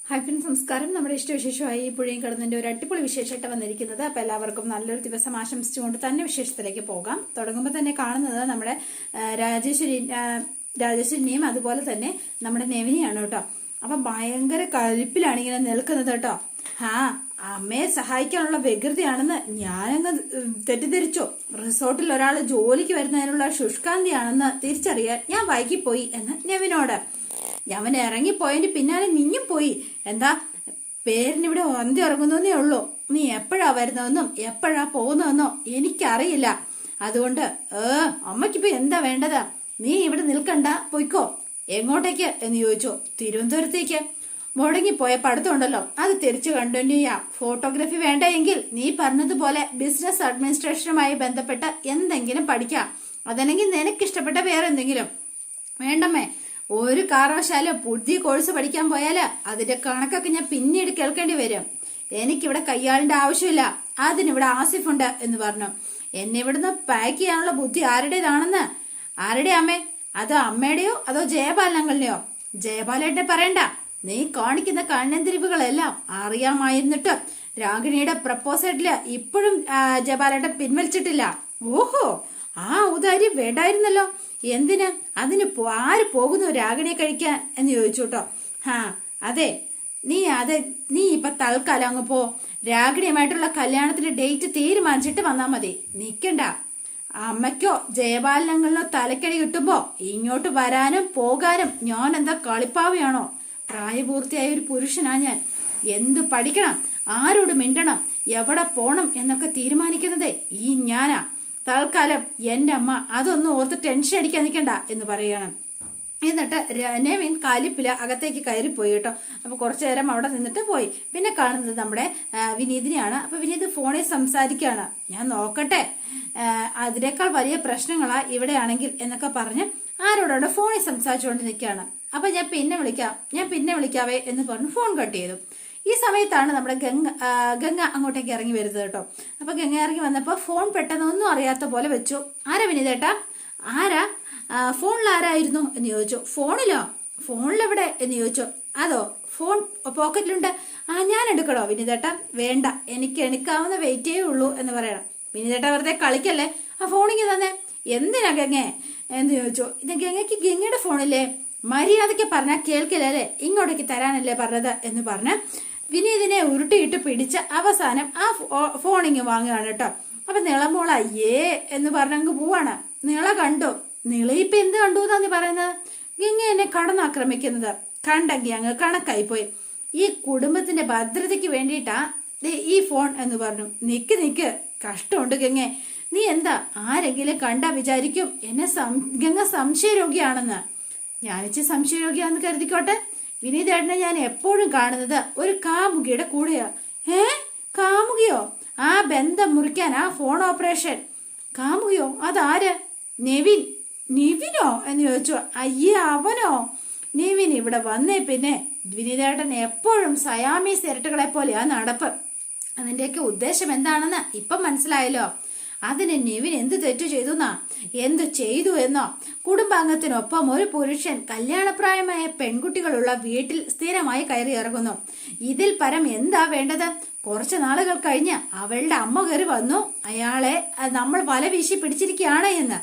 ഹായ്ഫിൻ സംസ്കാരം നമ്മുടെ ഇഷ്ടവിശേഷമായി പുഴയും കടന്നതിന്റെ ഒരു അടിപൊളി വിശേഷമായിട്ട് വന്നിരിക്കുന്നത്. അപ്പൊ എല്ലാവർക്കും നല്ലൊരു ദിവസം ആശംസിച്ചുകൊണ്ട് തന്നെ വിശേഷത്തിലേക്ക് പോകാം. തുടങ്ങുമ്പോൾ തന്നെ കാണുന്നത് നമ്മുടെ രാജേശ്വരിനെയും അതുപോലെ തന്നെ നമ്മുടെ നെവിനെയാണ് കേട്ടോ. അപ്പൊ ഭയങ്കര കലിപ്പിലാണ് ഇങ്ങനെ നിൽക്കുന്നത് കേട്ടോ. അമ്മയെ സഹായിക്കാനുള്ള വികൃതിയാണെന്ന് ഞാനങ്ങ് തെറ്റിദ്ധരിച്ചോ. റിസോർട്ടിൽ ഒരാൾ ജോലിക്ക് വരുന്നതിനുള്ള ശുഷ്കാന്തിയാണെന്ന് തിരിച്ചറിയാൻ ഞാൻ വൈകിപ്പോയി എന്ന് നെവിനോട്. അവൻ ഇറങ്ങിപ്പോയതിന്റെ പിന്നാലെ നീയും പോയി. എന്താ പേരിനിവിടെ വന്തി ഇറങ്ങുന്നേ ഉള്ളൂ. നീ എപ്പോഴാ വരുന്നതെന്നും എപ്പോഴാ പോകുന്നതെന്നോ എനിക്കറിയില്ല. അതുകൊണ്ട് അമ്മയ്ക്കിപ്പോ എന്താ വേണ്ടതാ? നീ ഇവിടെ നിൽക്കണ്ട, പൊയ്ക്കോ. എങ്ങോട്ടേക്ക് എന്ന് ചോദിച്ചു. തിരുവനന്തപുരത്തേക്ക്. മുടങ്ങിപ്പോയ പഠിത്തമുണ്ടല്ലോ, അത് തിരിച്ചു കണ്ടിന്യൂ ചെയ്യാം. ഫോട്ടോഗ്രാഫി വേണ്ടെങ്കിൽ നീ പറഞ്ഞതുപോലെ ബിസിനസ് അഡ്മിനിസ്ട്രേഷനുമായി ബന്ധപ്പെട്ട എന്തെങ്കിലും പഠിക്കാം. അതല്ലെങ്കിൽ നിനക്കിഷ്ടപ്പെട്ട വേറെ എന്തെങ്കിലും. വേണ്ടമ്മേ, ഒരു കാരണവശാലും പുതിയ കോഴ്സ് പഠിക്കാൻ പോയാല് അതിന്റെ കണക്കൊക്കെ ഞാൻ പിന്നീട് കേൾക്കേണ്ടി വരും. എനിക്കിവിടെ കയ്യാളിന്റെ ആവശ്യമില്ല. അതിനിവിടെ ആസിഫുണ്ട് എന്ന് പറഞ്ഞു. എന്നെ ഇവിടുന്ന് പാക്ക് ചെയ്യാനുള്ള ബുദ്ധി ആരുടേതാണെന്ന്. ആരുടെ അമ്മേ? അതോ അമ്മയുടെയോ അതോ ജയപാലനങ്ങളുടെയോ? ജയപാലേട്ടെ പറയണ്ട. നീ കാണിക്കുന്ന കണ്ണന്തിരിവുകളെല്ലാം അറിയാമായിരുന്നിട്ട് രാഗിണിയുടെ പ്രപ്പോസലില് ഇപ്പോഴും ജയപാലേട്ടൻ പിൻവലിച്ചിട്ടില്ല. ഓഹോ, ആ ഔദാര്യം വേണ്ടായിരുന്നല്ലോ. എന്തിന്? അതിന് ആര് പോകുന്നു രാഗിണിയെ കഴിക്കാൻ എന്ന് ചോദിച്ചു കേട്ടോ. അതെ, നീ ഇപ്പൊ തൽക്കാലം അങ്ങ് പോ. രാഗിണിയുമായിട്ടുള്ള കല്യാണത്തിന്റെ ഡേറ്റ് തീരുമാനിച്ചിട്ട് വന്നാ മതി. നിക്കണ്ട. അമ്മയ്ക്കോ ജയപാലനങ്ങളിലോ തലക്കടി കിട്ടുമ്പോ ഇങ്ങോട്ട് വരാനും പോകാനും ഞാൻ എന്താ കളിപ്പാവയാണോ? പ്രായപൂർത്തിയായ ഒരു പുരുഷനാ ഞാൻ. എന്ത് പഠിക്കണം, ആരോട് മിണ്ടണം, എവിടെ പോണം എന്നൊക്കെ തീരുമാനിക്കുന്നത് ഈ ഞാനാ. തൽക്കാലം എന്റെ അമ്മ അതൊന്നും ഓർത്ത് ടെൻഷൻ അടിക്കാൻ നിൽക്കണ്ട എന്ന് പറയണം. എന്നിട്ട് നെവിൻ കാലിപ്പില അകത്തേക്ക് കയറിപ്പോയി കേട്ടോ. അപ്പൊ കുറച്ചു നേരം അവിടെ നിന്നിട്ട് പോയി. പിന്നെ കാണുന്നത് നമ്മുടെ വിനീതിനെയാണ്. അപ്പൊ വിനീത് ഫോണിൽ സംസാരിക്കുകയാണ്. ഞാൻ നോക്കട്ടെ, അതിനേക്കാൾ വലിയ പ്രശ്നങ്ങളാ ഇവിടെയാണെങ്കിൽ എന്നൊക്കെ പറഞ്ഞ് ആരോടോ ഫോണിൽ സംസാരിച്ചുകൊണ്ട് നിൽക്കുകയാണ്. അപ്പൊ ഞാൻ പിന്നെ വിളിക്കാവേ എന്ന് പറഞ്ഞ് ഫോൺ കട്ട് ചെയ്തു. ഈ സമയത്താണ് നമ്മുടെ ഗംഗ അങ്ങോട്ടേക്ക് ഇറങ്ങി വരുന്നത് കേട്ടോ. അപ്പൊ ഗംഗ ഇറങ്ങി വന്നപ്പോ ഫോൺ പെട്ടെന്ന് ഒന്നും അറിയാത്ത പോലെ വെച്ചു. ആരാ വിനീതേട്ടാ? ആരാ? ഫോണിൽ ആരായിരുന്നു എന്ന് ചോദിച്ചു. ഫോണിലെവിടെ എന്ന് ചോദിച്ചു. അതോ ഫോൺ പോക്കറ്റിലുണ്ട്. ഞാൻ എടുക്കണോ വിനീതേട്ടാ? വേണ്ട, എനിക്ക് എടുക്കാവുന്ന വെയിറ്റേ ഉള്ളൂ എന്ന് പറയണം. വിനീതേട്ടാ വെറുതെ കളിക്കല്ലേ, ആ ഫോണിക്ക് തന്നെ. എന്തിനാ ഗംഗേ എന്ന് ചോദിച്ചു. ഇത് ഗംഗയ്ക്ക് ഗംഗയുടെ ഫോണില്ലേ? മര്യാദയ്ക്ക് പറഞ്ഞാൽ കേൾക്കില്ലല്ലേ, ഇങ്ങോട്ടേക്ക് തരാനല്ലേ പറഞ്ഞത് എന്ന് പറഞ്ഞ് വിനീതിനെ ഉരുട്ടിയിട്ട് പിടിച്ച് അവസാനം ആ ഫോണിങ് വാങ്ങുകയാണ് കേട്ടോ. അപ്പൊ നിളമോള അയ്യേ എന്ന് പറഞ്ഞങ്ങ് പോവാണ്. നിള കണ്ടു. നിള ഇപ്പൊ എന്ത് കണ്ടു എന്നാ നീ പറയുന്നത്? ഗംഗ എന്നെ കടന്നാക്രമിക്കുന്നത് കണ്ടെങ്കി അങ്ങ് കണക്കായിപ്പോയി. ഈ കുടുംബത്തിന്റെ ഭദ്രതയ്ക്ക് വേണ്ടിയിട്ടാ ഈ ഫോൺ എന്ന് പറഞ്ഞു. നിക്ക് കഷ്ടമുണ്ട് ഗംഗെ. നീ എന്താ ആരെങ്കിലും കണ്ടാ വിചാരിക്കും എന്നെ ഗംഗ സംശയരോഗിയാണെന്ന്. ഞാനിച്ച് സംശയരോഗിയാണെന്ന് കരുതിക്കോട്ടെ. വിനീതേട്ടനെ ഞാൻ എപ്പോഴും കാണുന്നത് ഒരു കാമുകിയുടെ കൂടെയാ. കാമുകിയോ? ആ ബന്ധം മുറിക്കാൻ ആ ഫോൺ ഓപ്പറേഷൻ. കാമുകിയോ? അതാര്? നിവിനോ എന്ന് ചോദിച്ചു. അയ്യേ, അവനോ? നിവിൻ ഇവിടെ വന്നേ പിന്നെ വിനീതേട്ടൻ എപ്പോഴും സയാമീസ് ഇരട്ടകളെ പോലെയാ നടപ്പ്. അതിന്റെയൊക്കെ ഉദ്ദേശം എന്താണെന്ന് ഇപ്പം മനസ്സിലായല്ലോ. അതിന് നിവിൻ എന്ത് തെറ്റു എന്തു ചെയ്തു എന്നോ? കുടുംബാംഗത്തിനൊപ്പം ഒരു പുരുഷൻ കല്യാണപ്രായമായ പെൺകുട്ടികളുള്ള വീട്ടിൽ സ്ഥിരമായി കയറി ഇറങ്ങുന്നു. ഇതിൽ പരം എന്താ വേണ്ടത്? കുറച്ചു നാളുകൾ കഴിഞ്ഞ് അവളുടെ അമ്മ കയറി വന്നു, അയാളെ നമ്മൾ വല വീശി പിടിച്ചിരിക്കുകയാണ് എന്ന്.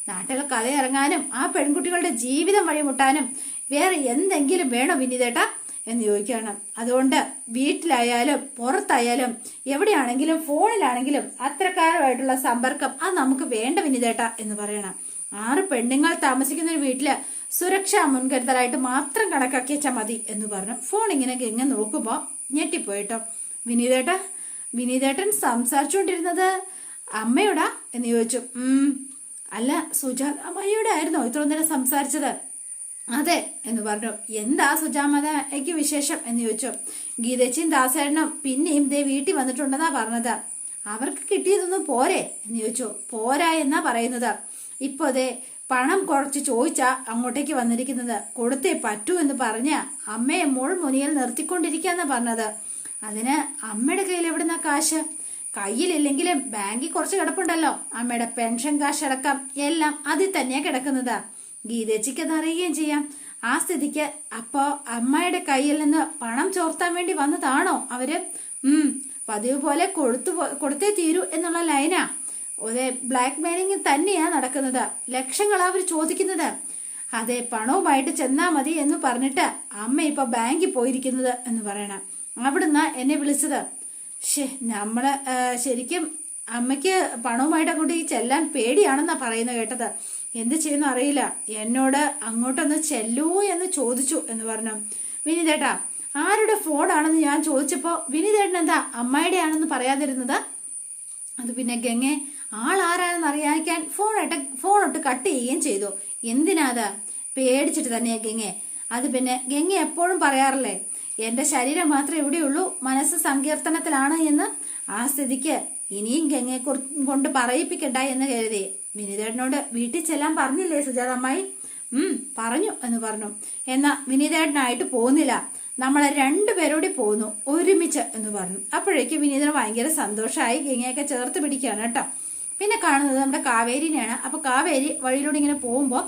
നാട്ടിൽ കഥയിറങ്ങാനും ആ പെൺകുട്ടികളുടെ ജീവിതം വഴിമുട്ടാനും വേറെ എന്തെങ്കിലും വേണോ വിനീതേട്ടാ എന്ന് ചോദിക്കുകയാണ്. അതുകൊണ്ട് വീട്ടിലായാലും പുറത്തായാലും എവിടെയാണെങ്കിലും ഫോണിലാണെങ്കിലും അത്രക്കാരുമായിട്ടുള്ള സമ്പർക്കം അത് നമുക്ക് വേണ്ട വിനീതേട്ടാ എന്ന് പറയണം. 6 പെണ്ണുങ്ങൾ താമസിക്കുന്ന ഒരു വീട്ടില് സുരക്ഷാ മുൻകരുതലായിട്ട് മാത്രം കണക്കാക്കി വെച്ചാൽ മതി എന്ന് പറഞ്ഞു. ഫോൺ ഇങ്ങനെ നോക്കുമ്പോ ഞെട്ടിപ്പോയിട്ടോ. വിനീതേട്ടൻ സംസാരിച്ചുകൊണ്ടിരുന്നത് അമ്മയോടാ എന്ന് ചോദിച്ചു. അല്ല, സുജാത അമ്മയോടെ ആയിരുന്നോ ഇത്ര നേരം സംസാരിച്ചത്? അതെ എന്ന് പറഞ്ഞു. എന്താ സുജാമതയ്ക്ക് വിശേഷം എന്ന് ചോദിച്ചു. ഗീതച്ചിയും ദാസേട്ടനും പിന്നെയും ദേ വീട്ടിൽ വന്നിട്ടുണ്ടെന്നാ പറഞ്ഞത്. അവർക്ക് കിട്ടിയതൊന്നും പോരെ എന്ന് ചോദിച്ചു. പോരാ എന്നാ പറയുന്നത്. ഇപ്പൊ ദേ പണം കുറച്ച് ചോദിച്ചാ അങ്ങോട്ടേക്ക് വന്നിരിക്കുന്നത്. കൊടുത്തേ പറ്റൂ എന്ന് പറഞ്ഞ അമ്മയെ മുൾമുനിയിൽ നിർത്തിക്കൊണ്ടിരിക്കാന്നാ പറഞ്ഞത്. അതിന് അമ്മയുടെ കയ്യിൽ എവിടുന്ന കാശ്? കയ്യിലില്ലെങ്കിലും ബാങ്കിൽ കുറച്ച് കിടപ്പുണ്ടല്ലോ. അമ്മയുടെ പെൻഷൻ കാശ് അടക്കം എല്ലാം അതിൽ തന്നെയാ കിടക്കുന്നത്. ഗീതച്ചിക്ക് അത് അറിയുകയും ചെയ്യാം. ആ സ്ഥിതിക്ക് അപ്പോ അമ്മയുടെ കയ്യിൽ നിന്ന് പണം ചോർത്താൻ വേണ്ടി വന്നതാണോ അവര്? പതിവ് പോലെ കൊടുത്തേ തീരൂ എന്നുള്ള ലൈനാ. ഒരേ ബ്ലാക്ക് മെയിലിംഗ് തന്നെയാ നടക്കുന്നത്. ലക്ഷങ്ങളാ അവർ ചോദിക്കുന്നത്. അതെ, പണവുമായിട്ട് ചെന്നാ മതി എന്ന് പറഞ്ഞിട്ട് അമ്മ ഇപ്പൊ ബാങ്കിൽ പോയിരിക്കുന്നത് എന്ന് പറയണം. അവിടുന്ന് എന്നെ വിളിച്ചത്. നമ്മള് ശരിക്കും അമ്മയ്ക്ക് പണവുമായിട്ട് അങ്ങോട്ട് ചെല്ലാൻ പേടിയാണെന്നാ പറയുന്നത് കേട്ടത്. എന്ത് ചെയ്യുന്നു അറിയില്ല. എന്നോട് അങ്ങോട്ടൊന്ന് ചെല്ലൂ എന്ന് ചോദിച്ചു എന്ന് പറഞ്ഞു. വിനീതേട്ടാ, ആരുടെ ഫോണാണെന്ന് ഞാൻ ചോദിച്ചപ്പോ വിനീതേട്ടൻ എന്താ അമ്മായിയുടെ ആണെന്ന് പറയാതിരുന്നത്? അത് പിന്നെ ഗംഗെ, ആളാരാണെന്ന് അറിയാൻ ഫോണൊട്ട് കട്ട് ചെയ്യുകയും ചെയ്തു. എന്തിനാത്? പേടിച്ചിട്ട് തന്നെയാ ഗംഗെ. അത് പിന്നെ ഗംഗ എപ്പോഴും പറയാറില്ലേ, എന്റെ ശരീരം മാത്രമേ ഇവിടെയുള്ളൂ, മനസ്സ് സങ്കീർത്തനത്തിലാണ് എന്ന്. ആ സ്ഥിതിക്ക് ഇനിയും ഗംഗയെ കൊണ്ട് പറയിപ്പിക്കണ്ട എന്ന് കരുതി വിനീതേട്ടനോട് വീട്ടിൽ ചെല്ലാൻ പറഞ്ഞില്ലേ സുജാതമ്മായി? പറഞ്ഞു എന്ന് പറഞ്ഞു. എന്നാ വിനീതേട്ടനായിട്ട് പോകുന്നില്ല, നമ്മളെ രണ്ടുപേരോടി പോകുന്നു ഒരുമിച്ച് എന്ന് പറഞ്ഞു. അപ്പോഴേക്കും വിനീതന് ഭയങ്കര സന്തോഷമായി. ഗംഗയൊക്കെ ചേർത്ത് പിടിക്കുകയാണ് കേട്ടോ. പിന്നെ കാണുന്നത് നമ്മുടെ കാവേരിനെയാണ്. അപ്പൊ കാവേരി വഴിയിലൂടെ ഇങ്ങനെ പോകുമ്പോ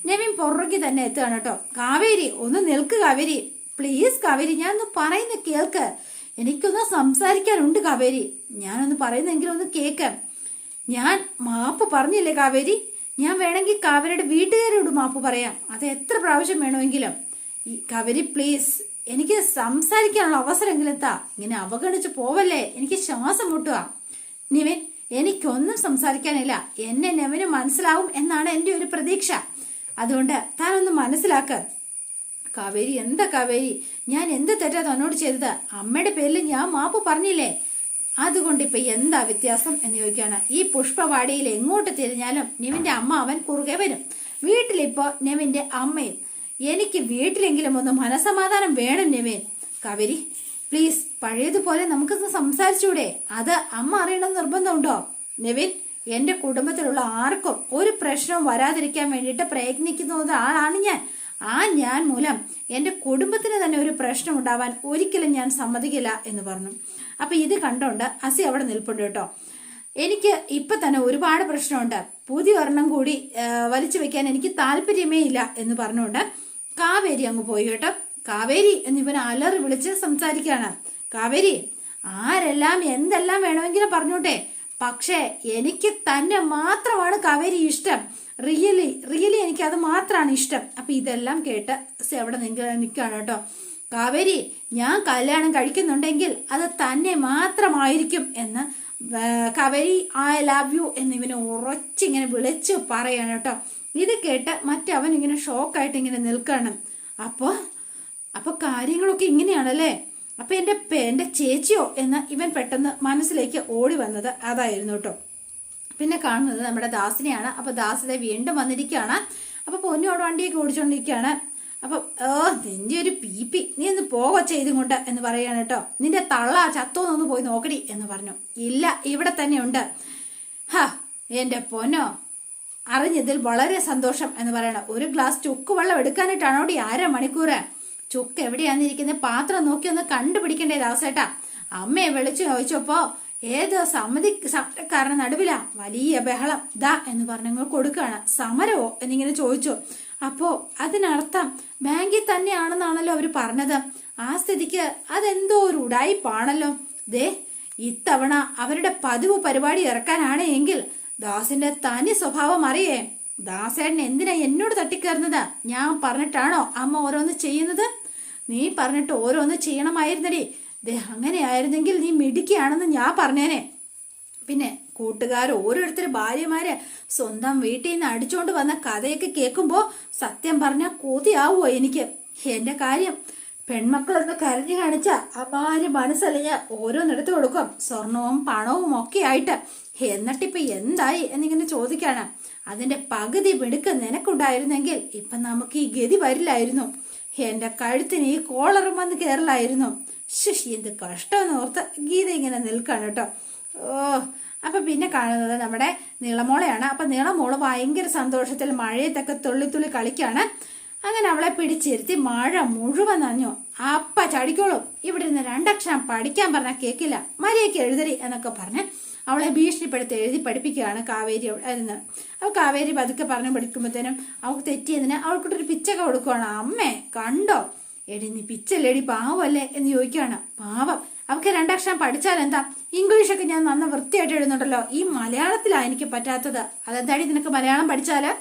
നെവിൻ പുറകെ തന്നെ എത്തുകയാണ് കേട്ടോ. കാവേരി ഒന്ന് നിൽക്ക് കാവേരി, പ്ലീസ് കാവേരി, ഞാനൊന്ന് പറയുന്ന കേൾക്ക്, എനിക്കൊന്ന് സംസാരിക്കാനുണ്ട് കാവേരി, ഞാനൊന്ന് പറയുന്നെങ്കിലും ഒന്ന് കേക്ക്. ഞാൻ മാപ്പ് പറഞ്ഞില്ലേ കാവേരി, ഞാൻ വേണമെങ്കിൽ കാവേരിയുടെ വീട്ടുകാരോട് മാപ്പ് പറയാം, അത് എത്ര പ്രാവശ്യം വേണമെങ്കിലും. ഈ കാവേരി പ്ലീസ്, എനിക്ക് സംസാരിക്കാനുള്ള അവസരമെങ്കിലും താ, ഇങ്ങനെ അവഗണിച്ച് പോവല്ലേ, എനിക്ക് ശ്വാസം മുട്ടുക. നിവിൻ, എനിക്കൊന്നും സംസാരിക്കാനില്ല, എന്നെ നെവിന് മനസ്സിലാവും എന്നാണ് എൻ്റെ ഒരു പ്രതീക്ഷ. അതുകൊണ്ട് താനൊന്ന് മനസ്സിലാക്ക. കാവേരി, എന്താ കാവേരി, ഞാൻ എന്ത് തെറ്റാ തന്നോട് ചെയ്തത്? അമ്മയുടെ പേരിൽ ഞാൻ മാപ്പ് പറഞ്ഞില്ലേ, അതുകൊണ്ട് ഇപ്പൊ എന്താ വ്യത്യാസം എന്ന് ചോദിക്കാണ്. ഈ പുഷ്പവാടിയിൽ എങ്ങോട്ട് തിരിഞ്ഞാലും നെവിന്റെ അമ്മ അവൻ കുറുകെ വരും. വീട്ടിലിപ്പോ നെവിന്റെ അമ്മയും. എനിക്ക് വീട്ടിലെങ്കിലും ഒന്ന് മനസമാധാനം വേണം നെവിൻ. കാവേരി പ്ലീസ്, പഴയതുപോലെ നമുക്കൊന്ന് സംസാരിച്ചൂടെ? അത് അമ്മ അറിയണമെന്ന് നിർബന്ധമുണ്ടോ? നെവിൻ, എന്റെ കുടുംബത്തിലുള്ള ആർക്കും ഒരു പ്രശ്നവും വരാതിരിക്കാൻ വേണ്ടിയിട്ട് പ്രയത്നിക്കുന്ന ആളാണ് ഞാൻ. ഞാൻ മൂലം എന്റെ കുടുംബത്തിന് തന്നെ ഒരു പ്രശ്നം ഉണ്ടാവാൻ ഒരിക്കലും ഞാൻ സമ്മതിക്കില്ല എന്ന് പറഞ്ഞു. അപ്പൊ ഇത് കണ്ടോണ്ട് അസി അവിടെ നിൽപ്പുണ്ട് കേട്ടോ. എനിക്ക് ഇപ്പൊ തന്നെ ഒരുപാട് പ്രശ്നമുണ്ട്, പുതിയ ഒരെണ്ണം കൂടി വലിച്ചു വെക്കാൻ എനിക്ക് താല്പര്യമേ ഇല്ല എന്ന് പറഞ്ഞുകൊണ്ട് കാവേരി അങ്ങ് പോയി കേട്ടോ. കാവേരി എന്നിവൻ അലറി വിളിച്ച് സംസാരിക്കുകയാണ്. കാവേരി, ആരെല്ലാം എന്തെല്ലാം വേണമെങ്കിലും പറഞ്ഞോട്ടെ, പക്ഷേ എനിക്ക് തന്നെ മാത്രമാണ് കാവേരി ഇഷ്ടം. റിയലി എനിക്ക് അത് മാത്രമാണ് ഇഷ്ടം. അപ്പൊ ഇതെല്ലാം കേട്ട് അവിടെ നിൽക്കുകയാണ് കേട്ടോ. കാവേരി, ഞാൻ കല്യാണം കഴിക്കുന്നുണ്ടെങ്കിൽ അത് തന്നെ മാത്രമായിരിക്കും എന്ന് കാവേരി ഐ ലവ് യു എന്നിവനെ ഉറച്ചിങ്ങനെ വിളിച്ച് പറയാണ് കേട്ടോ. ഇത് കേട്ട് മറ്റവൻ ഇങ്ങനെ ഷോക്കായിട്ട് ഇങ്ങനെ നിൽക്കണം. അപ്പൊ കാര്യങ്ങളൊക്കെ ഇങ്ങനെയാണല്ലേ, അപ്പൊ എന്റെ ചേച്ചിയോ എന്ന് ഇവൻ പെട്ടെന്ന് മനസ്സിലേക്ക് ഓടി വന്നത് അതായിരുന്നു കേട്ടോ. പിന്നെ കാണുന്നത് നമ്മുടെ ദാസിനെയാണ്. അപ്പൊ ദാസിനെ വീണ്ടും വന്നിരിക്കുകയാണ്. അപ്പൊ പൊന്നോട് വണ്ടിയൊക്കെ ഓടിച്ചോണ്ടിരിക്കുകയാണ്. അപ്പൊ നിന്റെ ഒരു പീപ്പി, നീ ഒന്ന് പോകൊച്ച ഇതും കൊണ്ട് എന്ന് പറയാണ് കേട്ടോ. നിന്റെ തള്ള ചത്തോന്നൊന്ന് പോയി നോക്കടി എന്ന് പറഞ്ഞു. ഇല്ല, ഇവിടെ തന്നെ ഉണ്ട്. എന്റെ പൊന്നോ, അറിഞ്ഞതിൽ വളരെ സന്തോഷം എന്ന് പറയണം. ഒരു ഗ്ലാസ് ചുക്ക് വെള്ളം എടുക്കാനായിട്ടാണോ അരമണിക്കൂറ്? ചുക്ക് എവിടെയാന്നിരിക്കുന്നത് പാത്രം നോക്കി ഒന്ന് കണ്ടുപിടിക്കണ്ടേ ദാസേട്ടാ? അമ്മയെ വിളിച്ചു ചോദിച്ചപ്പോ ഏതോ സമരക്കാരന്റെ നടുവിലാ വലിയ ബഹളം ദാ എന്ന് പറഞ്ഞങ്ങൾ കൊടുക്കുകയാണ്. സമരവോ എന്നിങ്ങനെ ചോദിച്ചു. അപ്പോ അതിനർത്ഥം ബാങ്കിൽ തന്നെയാണെന്നാണല്ലോ അവര് പറഞ്ഞത്. ആ സ്ഥിതിക്ക് അതെന്തോ ഒരു ഉടായിപ്പാണല്ലോ. ദേ, ഇത്തവണ അവരുടെ പതിവ് പരിപാടി ഇറക്കാനാണ് എങ്കിൽ ദാസിന്റെ തനി സ്വഭാവം അറിയേ. ദാസേട്ടൻ എന്തിനാ എന്നോട് തട്ടിക്കയറുന്നത്? ഞാൻ പറഞ്ഞിട്ടാണോ അമ്മ ഓരോന്ന് ചെയ്യുന്നത്? നീ പറഞ്ഞിട്ട് ഓരോന്ന് ചെയ്യണമായിരുന്നടി. അങ്ങനെയായിരുന്നെങ്കിൽ നീ മിടുക്കിയാണെന്ന് ഞാൻ പറഞ്ഞേനെ. പിന്നെ കൂട്ടുകാർ ഓരോരുത്തർ ഭാര്യമാരെ സ്വന്തം വീട്ടിൽ നിന്ന് അടിച്ചോണ്ട് വന്ന കഥയൊക്കെ കേൾക്കുമ്പോ സത്യം പറഞ്ഞാൽ കൊതിയാവോ എനിക്ക്. എന്റെ കാര്യം പെൺമക്കളൊന്ന് കരഞ്ഞു കാണിച്ച അപാര് മനസ്സലിഞ്ഞ ഓരോന്നെടുത്ത് കൊടുക്കും, സ്വർണവും പണവും ഒക്കെ ആയിട്ട്. എന്നിട്ടിപ്പൊ എന്തായി എന്നിങ്ങനെ ചോദിക്കാണ്. അതിന്റെ പകുതി മിടുക്ക് നിനക്കുണ്ടായിരുന്നെങ്കിൽ ഇപ്പൊ നമുക്ക് ഈ ഗതി വരില്ലായിരുന്നു. എന്റെ കഴുത്തിന് ഈ കോളറും വന്ന് കയറില്ലായിരുന്നു. എന്ത് കഷ്ടമെന്ന് ഓർത്ത് ഗീത ഇങ്ങനെ നിൽക്കാണ് കേട്ടോ. അപ്പൊ പിന്നെ കാണുന്നത് നമ്മുടെ നീളമോളെയാണ്. അപ്പൊ നീളമോള് ഭയങ്കര സന്തോഷത്തിൽ മഴയത്തൊക്കെ തുള്ളി കളിക്കാണ്. അങ്ങനെ അവളെ പിടിച്ചിരുത്തി മഴ മുഴുവൻ നനഞ്ഞു. അപ്പ ചടിക്കോളും, ഇവിടെ ഇരുന്ന് 2 അക്ഷരം പഠിക്കാൻ പറഞ്ഞാൽ കേക്കില്ല, മര്യാദയ്ക്ക് എഴുതരി എന്നൊക്കെ പറഞ്ഞ് അവളെ ഭീഷണിപ്പെടുത്തി എഴുതി പഠിപ്പിക്കുകയാണ് കാവേരി എന്ന്. അപ്പോൾ കാവേരി പതുക്കെ പറഞ്ഞു പഠിക്കുമ്പോഴത്തേനും അവൾക്ക് തെറ്റിയതിന് അവൾക്കിട്ടൊരു പിച്ചൊക്കെ കൊടുക്കുവാണ്. അമ്മേ കണ്ടോ, എടി നീ പിച്ചല്ലേടി, പാവമല്ലേ എന്ന് ചോദിക്കുകയാണ്. പാവം, അവൾക്ക് 2 അക്ഷരം പഠിച്ചാൽ എന്താ, ഇംഗ്ലീഷൊക്കെ ഞാൻ നന്ന വൃത്തിയായിട്ട് എഴുതുന്നുണ്ടല്ലോ, ഈ മലയാളത്തിലാണ് എനിക്ക് പറ്റാത്തത്. അതെന്താടി നിനക്ക് മലയാളം പഠിച്ചാല്?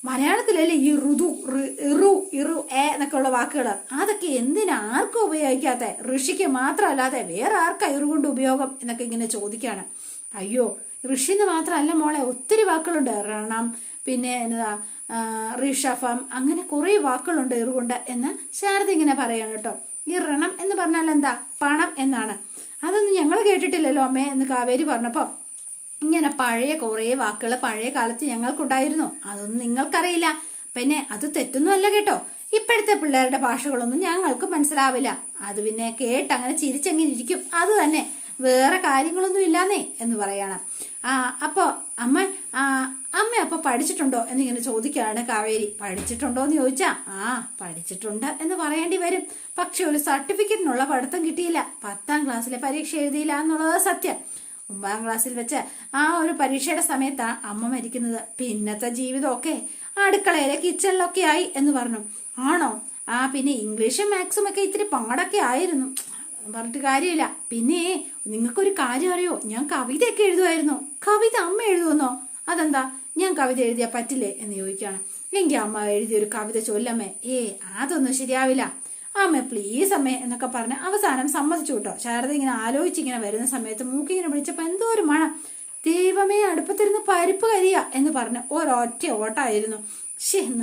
മലയാളത്തിലല്ലേ ഈ ഋതു, ഇറു, ഇറു, എന്നൊക്കെ ഉള്ള വാക്കുകൾ, അതൊക്കെ എന്തിനാ ആർക്കും ഉപയോഗിക്കാത്ത, ഋഷിക്ക് മാത്രമല്ലാതെ വേറെ ആർക്കാ ഇറുകൊണ്ട് ഉപയോഗം എന്നൊക്കെ ഇങ്ങനെ ചോദിക്കുകയാണ്. അയ്യോ, ഋഷിന്ന് മാത്രമല്ല മോളെ, ഒത്തിരി വാക്കുകളുണ്ട്. രണം, പിന്നെ എന്താ ഋഷഭം, അങ്ങനെ കുറേ വാക്കുകളുണ്ട് ഇറുകൊണ്ട് എന്ന് ശാരദ ഇങ്ങനെ പറയാണ് കേട്ടോ. ഈ ഋണം എന്ന് പറഞ്ഞാൽ എന്താ, പണം എന്നാണ്. അതൊന്നും ഞങ്ങൾ കേട്ടിട്ടില്ലല്ലോ അമ്മേ എന്ന് കാവേരി പറഞ്ഞപ്പോൾ, ഇങ്ങനെ പഴയ കുറേ വാക്കുകൾ പഴയ കാലത്ത് ഞങ്ങൾക്കുണ്ടായിരുന്നു, അതൊന്നും നിങ്ങൾക്കറിയില്ല. പിന്നെ അത് തെറ്റൊന്നും അല്ല കേട്ടോ, ഇപ്പോഴത്തെ പിള്ളേരുടെ ഭാഷകളൊന്നും ഞങ്ങൾക്ക് മനസ്സിലാവില്ല. അത് പിന്നെ കേട്ടങ്ങനെ ചിരിച്ചെങ്ങനെ ഇരിക്കും, അത് തന്നെ, വേറെ കാര്യങ്ങളൊന്നും ഇല്ലാന്നേ എന്ന് പറയാണ്. അപ്പോൾ അമ്മ അപ്പോൾ പഠിച്ചിട്ടുണ്ടോ എന്നിങ്ങനെ ചോദിക്കുകയാണ് കാവേരി. പഠിച്ചിട്ടുണ്ടോ എന്ന് ചോദിച്ചാ പഠിച്ചിട്ടുണ്ട് എന്ന് പറയേണ്ടി വരും. പക്ഷെ ഒരു സർട്ടിഫിക്കറ്റിനുള്ള പഠിത്തം കിട്ടിയില്ല. 10ാം ക്ലാസ്സിലെ പരീക്ഷ എഴുതിയില്ല എന്നുള്ളത് സത്യം. 9ാം ക്ലാസ്സിൽ വെച്ച് ഒരു പരീക്ഷയുടെ സമയത്താണ് അമ്മ മരിക്കുന്നത്. പിന്നത്തെ ജീവിതമൊക്കെ അടുക്കളയിലെ കിച്ചണിലൊക്കെ ആയി എന്ന് പറഞ്ഞു. ആണോ? പിന്നെ ഇംഗ്ലീഷും മാത്സും ഒക്കെ ഇത്തിരി പാടൊക്കെ ആയിരുന്നു, പറഞ്ഞിട്ട് കാര്യമില്ല. പിന്നെ നിങ്ങൾക്കൊരു കാര്യം അറിയോ, ഞാൻ കവിതയൊക്കെ എഴുതുമായിരുന്നു. കവിത അമ്മ എഴുതുമെന്നോ? അതെന്താ, ഞാൻ കവിത എഴുതിയാൽ പറ്റില്ലേ എന്ന് ചോദിക്കുകയാണ്. എങ്കിൽ അമ്മ എഴുതിയൊരു കവിത ചൊല്ലമ്മേ. അതൊന്നും ശരിയാവില്ല അമ്മ, പ്ലീസ് അമ്മേ എന്നൊക്കെ പറഞ്ഞ് അവസാനം സമ്മതിച്ചു കേട്ടോ. ശാരദ ഇങ്ങനെ ആലോചിച്ചിങ്ങനെ വരുന്ന സമയത്ത് മൂക്കിങ്ങനെ വിളിച്ചപ്പോൾ എന്തോ ഒരു മണം. ദൈവമേ, അടുപ്പത്തിരുന്ന് പരിപ്പ് കരിയ എന്ന് പറഞ്ഞ് ഒരൊറ്റ ഓട്ടായിരുന്നു.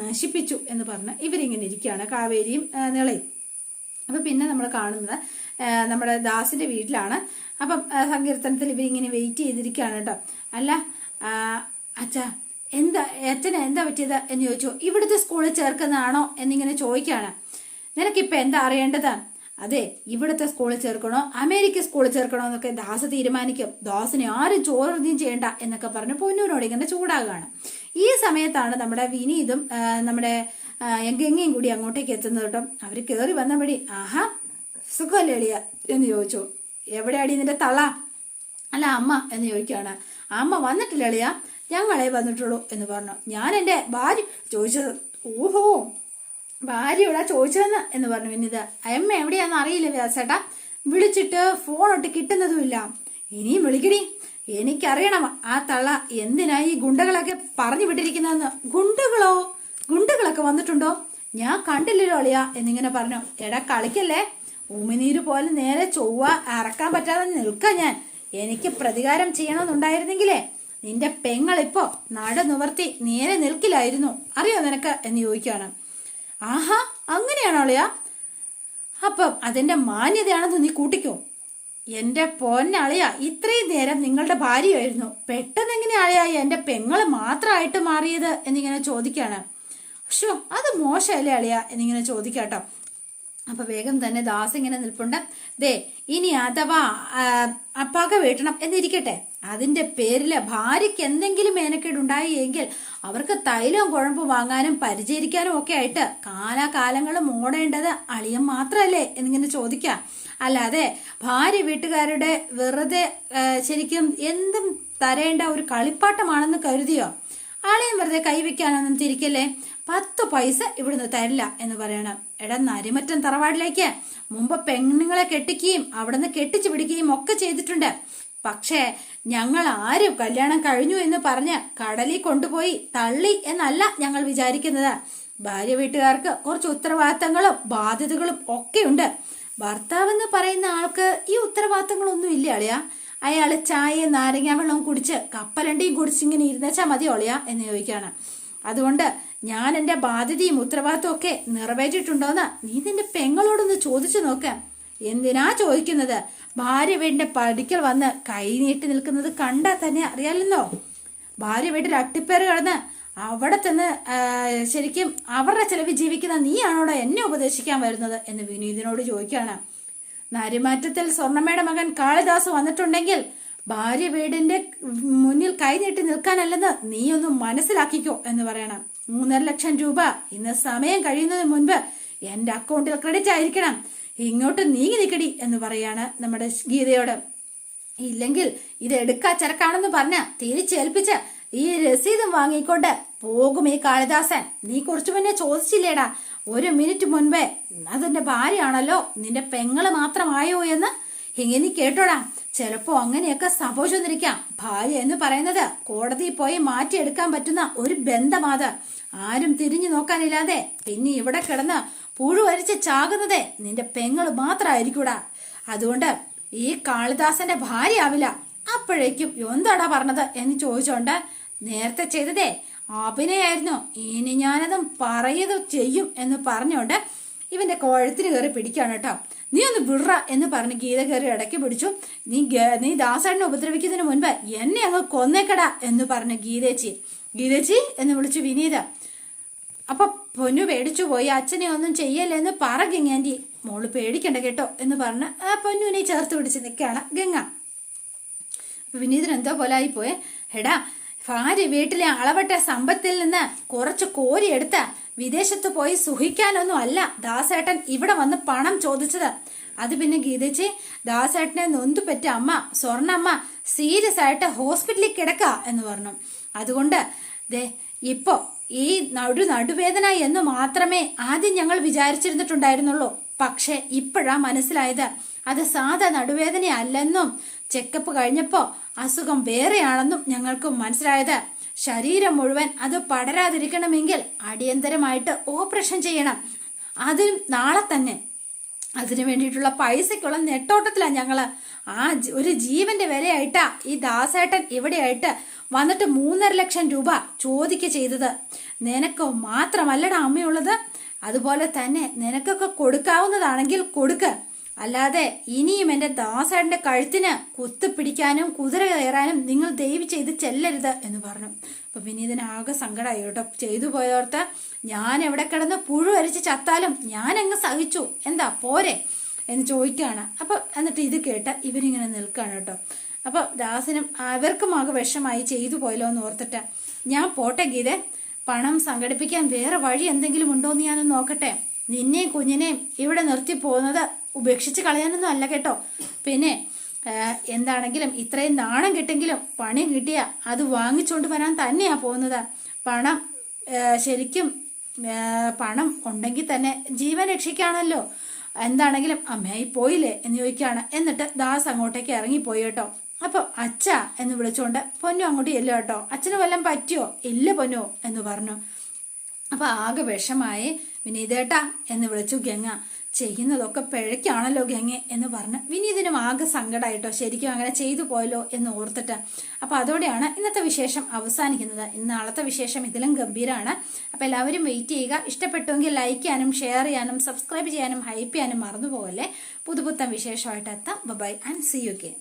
നശിപ്പിച്ചു എന്ന് പറഞ്ഞ് ഇവരിങ്ങനെ ഇരിക്കുകയാണ്, കാവേരിയും നിളയും. അപ്പം പിന്നെ നമ്മൾ കാണുന്നത് നമ്മുടെ ദാസിന്റെ വീട്ടിലാണ്. അപ്പം സങ്കീർത്തനത്തിൽ ഇവരിങ്ങനെ വെയിറ്റ് ചെയ്തിരിക്കുകയാണ് കേട്ടോ. അല്ല അച്ഛാ, അച്ഛന് എന്താ പറ്റിയത് എന്ന് ചോദിച്ചു. ഇവിടുത്തെ സ്കൂളിൽ ചേർക്കുന്നതാണോ എന്നിങ്ങനെ ചോദിക്കുകയാണ്. നിനക്കിപ്പോൾ എന്താ അറിയേണ്ടത്? അതെ, ഇവിടുത്തെ സ്കൂളിൽ ചേർക്കണോ അമേരിക്ക സ്കൂളിൽ ചേർക്കണോ എന്നൊക്കെ ദാസ് തീരുമാനിക്കും. ദാസിനെ ആരും ചോദ്യം ചെയ്യണ്ട എന്നൊക്കെ പറഞ്ഞ് പൊന്നൂരോട് ഇങ്ങനെ ചൂടാകുകയാണ്. ഈ സമയത്താണ് നമ്മുടെ വിനീതും നമ്മുടെ ഗംഗയും കൂടി അങ്ങോട്ടേക്ക് എത്തുന്നത് കേട്ടോ. അവർ കയറി വന്നപടി, സുഖമല്ലേ എളിയ എന്ന് ചോദിച്ചു. എവിടെയാടി നിന്റെ തള? അല്ല അമ്മ എന്ന് ചോദിക്കുകയാണ്. അമ്മ വന്നിട്ടില്ല എളിയ, ഞങ്ങളെ വന്നിട്ടുള്ളൂ എന്ന് പറഞ്ഞു. ഞാൻ എൻ്റെ ഭാര്യ ചോദിച്ചത്. ഓഹോ, ഭാര്യയോടാ ചോദിച്ചതെന്ന് എന്ന് പറഞ്ഞു വിനീത്. അമ്മ എവിടെയാന്ന് അറിയില്ല വ്യാസേട്ടാ, വിളിച്ചിട്ട് ഫോണൊട്ട് കിട്ടുന്നതുമില്ല. ഇനിയും വിളിക്കടി, എനിക്കറിയണം ആ തള്ള എന്തിനാ ഈ ഗുണ്ടകളൊക്കെ പറഞ്ഞു വിട്ടിരിക്കുന്നതെന്ന്. ഗുണ്ടകളൊക്കെ വന്നിട്ടുണ്ടോ? ഞാൻ കണ്ടില്ലല്ലോ അളിയ എന്നിങ്ങനെ പറഞ്ഞു. എടാ കളിക്കല്ലേ, ഉമിനീര് പോലെ നേരെ ചൊവ്വ ഇറക്കാൻ പറ്റാതെ നിൽക്കാം ഞാൻ. എനിക്ക് പ്രതികാരം ചെയ്യണമെന്നുണ്ടായിരുന്നെങ്കിലേ നിന്റെ പെങ്ങളിപ്പോ നട നിവർത്തി നേരെ നിൽക്കില്ലായിരുന്നു, അറിയോ നിനക്ക് എന്ന് ചോദിക്കുകയാണ്. അങ്ങനെയാണോ അളിയ? അപ്പം അതിന്റെ മാന്യതയാണെന്ന് നീ കൂട്ടിക്കോ. എന്റെ പൊന്നളിയ, ഇത്രയും നേരം നിങ്ങളുടെ ഭാര്യയായിരുന്നു, പെട്ടെന്ന് എങ്ങനെയാ അളിയ എന്റെ പെങ്ങള് മാത്രമായിട്ട് മാറിയത് എന്നിങ്ങനെ ചോദിക്കുകയാണ്. അത് മോശമല്ലേ അളിയ എന്നിങ്ങനെ ചോദിക്കാട്ടോ. അപ്പൊ വേഗം തന്നെ ദാസ് ഇങ്ങനെ നിൽപ്പുണ്ട്. ഇനി അഥവാ പക വീട്ടണം എന്നിരിക്കട്ടെ, അതിന്റെ പേരില് ഭാര്യയ്ക്ക് എന്തെങ്കിലും മേനക്കേടുണ്ടായി എങ്കിൽ അവർക്ക് തൈലവും കുഴമ്പ് വാങ്ങാനും പരിചരിക്കാനും ഒക്കെ ആയിട്ട് കാലാകാലങ്ങളും ഓടേണ്ടത് അളിയൻ മാത്രല്ലേ എന്നിങ്ങനെ ചോദിക്കാം. അല്ലാതെ ഭാര്യ വീട്ടുകാരുടെ വെറുതെ ശരിക്കും എന്തും തരേണ്ട ഒരു കളിപ്പാട്ടമാണെന്ന് കരുതിയോ? അളിയൻ വെറുതെ കൈവയ്ക്കാനൊന്നും തിരിക്കല്ലേ, 10 പൈസ ഇവിടുന്ന് തരില്ല എന്ന് പറയണം. എടാ, നരിമറ്റൻ തറവാടിലേക്ക് മുമ്പ് പെണ്ണുങ്ങളെ കെട്ടിക്കുകയും അവിടുന്ന് കെട്ടിച്ചു പിടിക്കുകയും ഒക്കെ ചെയ്തിട്ടുണ്ട്. പക്ഷേ ഞങ്ങൾ ആരും കല്യാണം കഴിഞ്ഞു എന്ന് പറഞ്ഞ് കടലിൽ കൊണ്ടുപോയി തള്ളി എന്നല്ല ഞങ്ങൾ വിചാരിക്കുന്നത്. ഭാര്യ വീട്ടുകാർക്ക് കുറച്ച് ഉത്തരവാദിത്തങ്ങളും ബാധ്യതകളും ഒക്കെ ഉണ്ട്. ഭർത്താവെന്ന് പറയുന്ന ആൾക്ക് ഈ ഉത്തരവാദിത്തങ്ങളൊന്നും ഇല്ല അളിയ. അയാള് ചായയും നാരങ്ങ വെള്ളവും കുടിച്ച് കപ്പലണ്ടിയും കുടിച്ചിങ്ങനെ ഇരുന്നേച്ചാൽ മതിയോ അളിയ എന്ന് ചോദിക്കുകയാണ്. അതുകൊണ്ട് ഞാൻ എൻ്റെ ബാധ്യതയും ഉത്തരവാദിത്തവും ഒക്കെ നിറവേറ്റിട്ടുണ്ടോന്ന് നീ നിന്റെ പെങ്ങളോടൊന്ന് ചോദിച്ചു നോക്ക്. എന്തിനാ ചോദിക്കുന്നത്? ഭാര്യ വീടിന്റെ പടിക്കൽ വന്ന് കൈ നീട്ടി നിൽക്കുന്നത് കണ്ടാൽ തന്നെ അറിയാലോ. ഭാര്യ വീട്ടിൽ അട്ടിപ്പേര് കിടന്ന് അവിടെ ചെന്ന് ശരിക്കും അവരുടെ ചെലവിൽ ജീവിക്കുന്ന നീയാണോടെ എന്നെ ഉപദേശിക്കാൻ വരുന്നത് എന്ന് വിനീതിനോട് ചോദിക്കുകയാണ്. നരിമാറ്റത്തിൽ സ്വർണ്ണമ്മയുടെ മകൻ കാളിദാസ് വന്നിട്ടുണ്ടെങ്കിൽ ഭാര്യ വീടിന്റെ മുന്നിൽ കൈ നീട്ടി നിൽക്കാനല്ലെന്ന് നീ ഒന്ന് മനസ്സിലാക്കിക്കോ എന്ന് പറയണം. 3.5 ലക്ഷം രൂപ ഇന്ന് സമയം കഴിയുന്നതിന് മുൻപ് എന്റെ അക്കൗണ്ടിൽ ക്രെഡിറ്റ് ആയിരിക്കണം. ഇങ്ങോട്ട് നീങ്ങി നിൽക്കടി എന്ന് പറയാണ് നമ്മുടെ ഗീതയോട്. ഇല്ലെങ്കിൽ ഇത് എടുക്കാ ചരക്കാണെന്ന് പറഞ്ഞ തിരിച്ചേൽപ്പിച്ച് ഈ രസീതും വാങ്ങിക്കൊണ്ട് പോകും ഈ കാളിദാസൻ. നീ കുറച്ചു മുന്നേ ചോദിച്ചില്ലേടാ, 1 മിനിറ്റ് മുൻപേ അതിന്റെ ഭാര്യയാണല്ലോ, നിന്റെ പെങ്ങള് മാത്രമായോ എന്ന്. ഇങ്ങനെ കേട്ടോടാ, ചിലപ്പോ അങ്ങനെയൊക്കെ സംഭവിച്ചെന്നിരിക്കാം. ഭാര്യ എന്ന് പറയുന്നത് കോടതിയിൽ പോയി മാറ്റിയെടുക്കാൻ പറ്റുന്ന ഒരു ബന്ധമാത്. ആരും തിരിഞ്ഞു നോക്കാനില്ലാതെ പിന്നെ ഇവിടെ കിടന്ന് പുഴുവരിച്ച് ചാകുന്നതേ നിന്റെ പെങ്ങള് മാത്രമായിരിക്കൂടാ. അതുകൊണ്ട് ഈ കാളിദാസന്റെ ഭാര്യ ആവില്ല. അപ്പോഴേക്കും എന്താടാ പറഞ്ഞത് എന്ന് ചോദിച്ചോണ്ട്, നേരത്തെ ചെയ്തതേ അഭിനയായിരുന്നു, ഇനി ഞാനതും പറയതും ചെയ്യും എന്ന് പറഞ്ഞോണ്ട് ഇവന്റെ കഴുത്തിന് കയറി പിടിക്കാണ് കേട്ടോ. നീ ഒന്ന് വിടറ എന്ന് പറഞ്ഞ് ഗീത കയറി ഇടയ്ക്ക് പിടിച്ചു. നീ ദാസേട്ടനെ ഉപദ്രവിക്കുന്നതിന് മുൻപ് എന്നെ അങ്ങ് കൊന്നേക്കടാ എന്ന് പറഞ്ഞു ഗീതേച്ചി എന്ന് വിളിച്ചു വിനീത. അപ്പൊ പൊന്നു പേടിച്ചു പോയി. അച്ഛനെ ഒന്നും ചെയ്യല്ലേ എന്ന് പറ ഗംഗാൻറ്റി. മോള് പേടിക്കണ്ട കേട്ടോ എന്ന് പറഞ്ഞ് പൊന്നുവിനെ ചേർത്ത് പിടിച്ച് നിൽക്കുകയാണ് ഗംഗ. വിനീതൻ എന്തോ പോലായി പോയെ. എടാ, ഭാര്യ വീട്ടിലെ അളവട്ട സമ്പത്തിൽ നിന്ന് കുറച്ച് കോരിയെടുത്ത വിദേശത്ത് പോയി സുഖിക്കാനൊന്നും അല്ല ദാസേട്ടൻ ഇവിടെ വന്ന് പണം ചോദിച്ചത്. അത് പിന്നെ ഗീതച്ചി, ദാസേട്ടനെ നൊന്തുപെറ്റ അമ്മ സ്വർണ്ണമ്മ സീരിയസ് ആയിട്ട് ഹോസ്പിറ്റലിൽ കിടക്ക എന്ന് പറഞ്ഞു. അതുകൊണ്ട് ദേ ഇപ്പോ ഈ നടുവേദന എന്ന് മാത്രമേ ആദ്യം ഞങ്ങൾ വിചാരിച്ചിരുന്നിട്ടുണ്ടായിരുന്നുള്ളൂ. പക്ഷെ ഇപ്പോഴാ മനസ്സിലായത് അത് സാധാ നടുവേദന അല്ലെന്നും ചെക്കപ്പ് കഴിഞ്ഞപ്പോ അസുഖം വേറെയാണെന്നും ഞങ്ങൾക്ക് മനസ്സിലായത്. ശരീരം മുഴുവൻ അത് പടരാതിരിക്കണമെങ്കിൽ അടിയന്തരമായിട്ട് ഓപ്പറേഷൻ ചെയ്യണം. അതിനും നാളെ തന്നെ. അതിനു വേണ്ടിയിട്ടുള്ള പൈസക്കുള്ള നെട്ടോട്ടത്തിലാണ് ഞങ്ങള്. ഒരു ജീവന്റെ വിലയായിട്ടാ ഈ ദാസേട്ടൻ ഇവിടെയായിട്ട് വന്നിട്ട് 3.5 ലക്ഷം രൂപ ചോദിക്കുക ചെയ്തത്. നിനക്ക് മാത്രമല്ലടാ അമ്മയുള്ളത്, അതുപോലെ തന്നെ നിനക്കൊക്കെ കൊടുക്കാവുന്നതാണെങ്കിൽ കൊടുക്ക്. അല്ലാതെ ഇനിയും എന്റെ ദാസേട്ടന്റെ കഴുത്തിന് കുത്തിപ്പിടിക്കാനും കുതിര കയറാനും നിങ്ങൾ ദയവ് ചെയ്ത് ചെല്ലരുത് എന്ന് പറഞ്ഞു. അപ്പൊ വിനീതന് ആകെ സങ്കടമായി കേട്ടോ. ചെയ്തു പോയോർത്ത് ഞാൻ എവിടെ കിടന്ന് പുഴു അരിച്ച് ചത്താലും ഞാൻ അങ്ങ് സഹിച്ചു, എന്താ പോരെ എന്ന് ചോദിക്കുകയാണ്. അപ്പൊ എന്നിട്ട് ഇത് കേട്ട് ഇവരിങ്ങനെ നിൽക്കുകയാണ് കേട്ടോ. അപ്പൊ ദാസനും അവർക്കും ആകെ വിഷമായി, ചെയ്തു പോയല്ലോ എന്ന് ഓർത്തിട്ട്, ഞാൻ പോട്ടെ ഗീതെ, പണം സംഘടിപ്പിക്കാൻ വേറെ വഴി എന്തെങ്കിലും ഉണ്ടോന്ന് ഞാനൊന്ന് നോക്കട്ടെ. നിന്നെയും കുഞ്ഞിനെയും ഇവിടെ നിർത്തി പോകുന്നത് ഉപേക്ഷിച്ച് കളയാനൊന്നും അല്ല കേട്ടോ. പിന്നെ എന്താണെങ്കിലും ഇത്രയും നാണം കിട്ടെങ്കിലും പണി കിട്ടിയ അത് വാങ്ങിച്ചോണ്ട് വരാൻ തന്നെയാ പോകുന്നത്. പണം ശരിക്കും പണം ഉണ്ടെങ്കിൽ തന്നെ ജീവൻ രക്ഷിക്കാണല്ലോ. എന്താണെങ്കിലും അമ്മയായി പോയില്ലേ എന്ന് ചോദിക്കുകയാണ്. എന്നിട്ട് ദാസ് അങ്ങോട്ടേക്ക് ഇറങ്ങിപ്പോയി കേട്ടോ. അപ്പൊ അച്ഛ എന്ന് വിളിച്ചോണ്ട് പൊന്നു അങ്ങോട്ട് ചെല്ലോ കേട്ടോ. അച്ഛന് വല്ലതും പറ്റിയോ? ഇല്ല പൊന്നു എന്ന് പറഞ്ഞു. അപ്പൊ ആകെ വിഷമായി. വിനീതേട്ടാ എന്ന് വിളിച്ചു ഗംഗ. ചെയ്യുന്നതൊക്കെ പിഴയ്ക്കാണല്ലോ ഗംഗ എന്ന് പറഞ്ഞ് വിനീതിനും ആകെ സങ്കടമായിട്ടോ. ശരിക്കും അങ്ങനെ ചെയ്തു പോയല്ലോ എന്ന് ഓർത്തിട്ട്. അപ്പൊ അതോടെയാണ് ഇന്നത്തെ വിശേഷം അവസാനിക്കുന്നത്. നാളത്തെ വിശേഷം ഇതിലും ഗംഭീരമാണ്. അപ്പൊ എല്ലാവരും വെയിറ്റ് ചെയ്യുക. ഇഷ്ടപ്പെട്ടുവെങ്കിൽ ലൈക്ക് ചെയ്യാനും ഷെയർ ചെയ്യാനും സബ്സ്ക്രൈബ് ചെയ്യാനും ഹൈപ്പ് ചെയ്യാനും മറന്നു പോകല്ലേ. പുതുപുത്തൻ വിശേഷമായിട്ട് എത്താം. Bye and see you again.